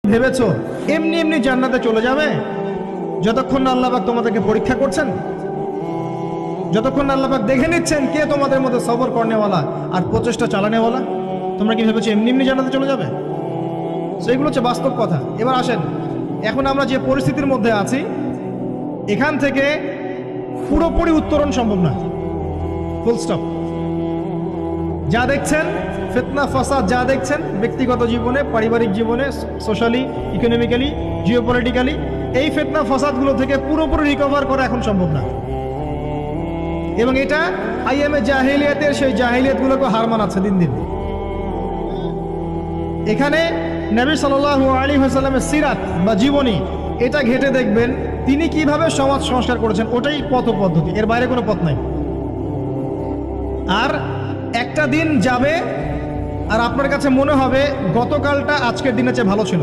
ভেবেছো এমনি এমনি জান্নাতে চলে যাবে? যতক্ষণ না আল্লাহ পাক তোমাদেরকে পরীক্ষা করছেন, যতক্ষণ না আল্লাহ পাক দেখে নিচ্ছেন কে তোমাদের মধ্যে সবর করনেওয়ালা আর প্রচেষ্টা চালানেওয়ালা, তোমরা কি ভেবেছো এমনি এমনি জান্নাতে চলে যাবে? সেইগুলো হচ্ছে বাস্তব কথা। এবার আসেন, এখন আমরা যে পরিস্থিতির মধ্যে আছি এখান থেকে পুরোপুরি উত্তরণ সম্ভব না, ফুল স্টপ। যা দেখছেন ফিতনা ফাসাদ, যা দেখছেন ব্যক্তিগত জীবনে, পারিবারিক জীবনে, সোশ্যালি, ইকোনমিক্যালি, জিওপলিটিক্যালি, এই ফিতনা ফাসাদগুলো থেকে পুরোপুরি রিকভার করা এখন সম্ভব না। এবং এটা আইএমএ জাহিলিয়াতের সেই জাহিলিয়াতগুলোকে হার মানাচ্ছে দিন দিন। এখানে নবী সাল্লাল্লাহু আলাইহি ওয়াসাল্লামের সিরাত বা জীবনী এটা ঘেটে দেখবেন তিনি কিভাবে সমাজ সংস্কার করেছেন, ওটাই পথ পদ্ধতি, এর বাইরে কোনো পথ নাই। আর একটা দিন যাবে আর আপনার কাছে মনে হবে গতকালটা আজকের দিনের চেয়ে ভালো ছিল।